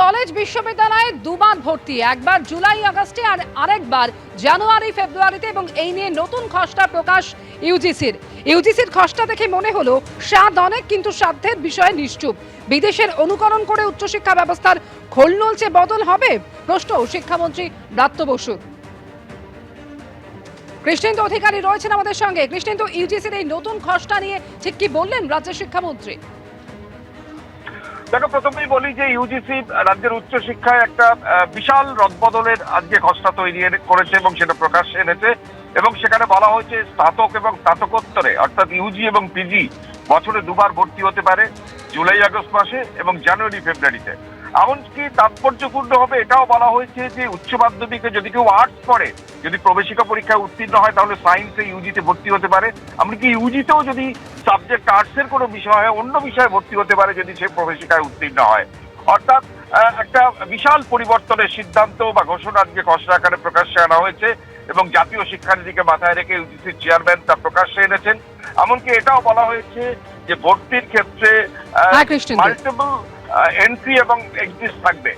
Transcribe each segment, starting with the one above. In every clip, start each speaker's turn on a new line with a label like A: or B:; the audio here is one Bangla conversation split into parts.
A: কলেজ বিশ্ববিদ্যালয়ে দুবার ভর্তি, একবার জুলাই আগস্টে আর আরেকবার জানুয়ারি ফেব্রুয়ারিতে, এবং এই নিয়ে নতুন খসড়া প্রকাশ ইউজিসির খসড়া দেখে মনে হলো স্বাদ অনেক কিন্তু সাধ্যের বিষয়ে নিশ্চুপ। বিদেশের অনুকরণ করে উচ্চশিক্ষা ব্যবস্থার খোল নলচে বদল হবে, প্রশ্ন শিক্ষামন্ত্রী ব্রাত্য বসুর। কৃষ্ণেন্দু অধিকারী রয়েছেন আমাদের সঙ্গে। কৃষ্ণেন্দু, ইউজিসির এই নতুন খসড়া নিয়ে ঠিক কি বললেন রাজ্যের শিক্ষামন্ত্রী?
B: দেখো, প্রথমেই বলি যে ইউজিসি রাজ্যের উচ্চশিক্ষায় একটা বিশাল রদবদলের আজকে খসড়া তৈরি করেছে এবং সেটা প্রকাশ্যে এনেছে। এবং সেখানে বলা হয়েছে স্নাতক এবং স্নাতকোত্তরে অর্থাৎ ইউজি এবং পিজি বছরে দুবার ভর্তি হতে পারে, জুলাই আগস্ট মাসে এবং জানুয়ারি ফেব্রুয়ারিতে। এমনকি তাৎপর্যপূর্ণ হবে এটাও বলা হয়েছে যে উচ্চ মাধ্যমিকে যদি কেউ আর্টস পড়ে, যদি প্রবেশিকা পরীক্ষায় উত্তীর্ণ হয় তাহলে সায়েন্সে ইউজিতে ভর্তি হতে পারে। এমনকি ইউজিতেও যদি সাবজেক্ট আর্টসের কোনো বিষয় হয় অন্য বিষয়ে ভর্তি হতে পারে যদি সে প্রবেশিকায় উত্তীর্ণ হয়। অর্থাৎ একটা বিশাল পরিবর্তনের সিদ্ধান্ত বা ঘোষণা আজকে খসড়া আকারে প্রকাশ্যে আনা হয়েছে এবং জাতীয় শিক্ষানীতিকে মাথায় রেখে ইউজিসির চেয়ারম্যান তা প্রকাশ্যে এনেছেন। এমনকি এটাও বলা হয়েছে যে ভর্তির ক্ষেত্রে মাল্টিপল এন্ট্রি এবং এক্সিট থাকবে।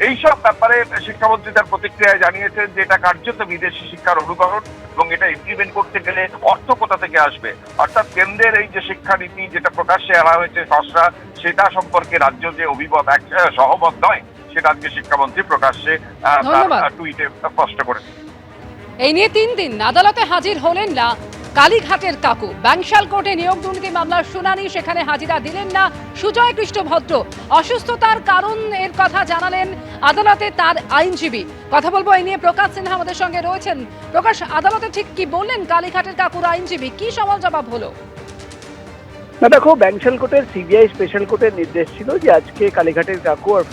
B: এইসব ব্যাপারে শিক্ষামন্ত্রী তার প্রতিক্রিয়ায় জানিয়েছেন যে এটা কার্যত বিদেশি শিক্ষার অনুকরণ এবং এটা ইমপ্লিমেন্ট করতে গেলে অর্থ কোথা থেকে আসবে। অর্থাৎ কেন্দ্রের এই যে শিক্ষানীতি যেটা প্রকাশ্যে আনা হয়েছে খসড়া, সেটা সম্পর্কে রাজ্য যে সহমত নয় সেটা আজকে শিক্ষামন্ত্রী প্রকাশ্যে টুইটে স্পষ্ট করেছেন।
A: এই নিয়ে 3 দিন আদালতে হাজির হলেন না কালীঘাটের কাকু। ব্যাংশাল কোর্টে নিয়োগ দুর্নীতি মামলার শুনানি, সেখানে হাজিরা দিলেন না সুজয় কৃষ্ণ ভদ্র। অসুস্থতার কারণ এর কথা জানালেন আদালতে তার আইনজীবী। কথা বলবো এই নিয়ে, প্রকাশ সিনহা আমাদের সঙ্গে রয়েছেন। প্রকাশ, আদালতে ঠিক কি বললেন কালীঘাটের কাকুর আইনজীবী? কি সওয়াল জবাব হলো?
C: না দেখো, ব্যাংশাল কোর্টের সিবিআই স্পেশাল কোর্টের নির্দেশ ছিল যে আজকে কালীঘাটের কাকু আর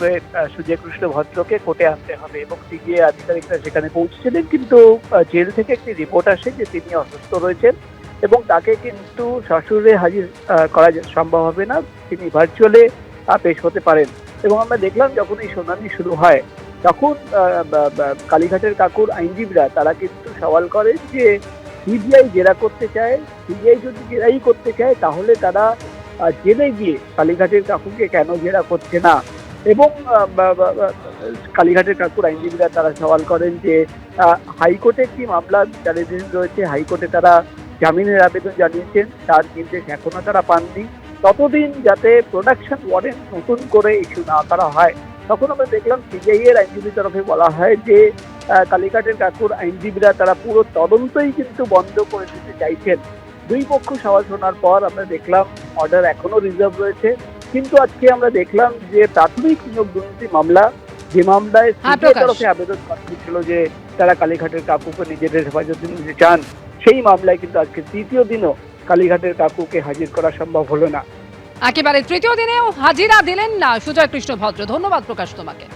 C: সুজয় কৃষ্ণ ভদ্রকে কোর্টে আনতে হবে এবং সিবিআই আধিকারিকরা সেখানে পৌঁছেছিলেন। কিন্তু জেল থেকে একটি রিপোর্ট আসে যে তিনি অসুস্থ রয়েছেন এবং তাকে কিন্তু সশরীরে হাজির করা সম্ভব হবে না, তিনি ভার্চুয়ালি পেশ হতে পারেন। এবং আমরা দেখলাম যখন এই শুনানি শুরু হয় তখন কালীঘাটের কাকুর আইনজীবীরা তারা কিন্তু সওয়াল করেন যে সিবিআই জেরা করতে চায়, সিবিআই যদি জেরাই করতে চায় তাহলে তারা জেলে গিয়ে কালীঘাটের কাকুকে কেন জেরা করছে না। এবং কালীঘাটের কাকুর আইনজীবীরা তারা সওয়াল করেন যে হাইকোর্টে একটি মামলা বিচারাধীন রয়েছে, হাইকোর্টে তারা জামিনের আবেদন জানিয়েছেন, তার নির্দেশ এখনো তারা পাননি। ততদিন যাতে প্রোডাকশন ওয়ারেন্ট নতুন করে ইস্যু না করা হয়। তখন আমরা দেখলাম সিবিআই এর আইনজীবী তরফে বলা হয় যে কালীঘাটের কাকুর আইনজীবীরা তারা পুরো তদন্তই কিন্তু বন্ধ করে দিতে চাইছেন। দুই পক্ষ সওয়াল শোনার পর আমরা দেখলাম অর্ডার এখনো রিজার্ভ রয়েছে। কিন্তু আজকে আমরা দেখলাম যে প্রাথমিক নিয়োগ দুর্নীতি মামলা, যে মামলায় সিবিআই তরফে আবেদন করা হয়েছিল যে তারা কালীঘাটের কাকুকে নিজেদের হেফাজতে নিতে চান, সেই মামলায় কিন্তু আজকে তৃতীয় দিনও কালীঘাটের কাকুকে হাজির করা সম্ভব হলো না।
A: একেবারে তৃতীয় দিনেও হাজিরা দিলেন না সুজয় কৃষ্ণ ভদ্র। ধন্যবাদ প্রকাশ তোমাকে।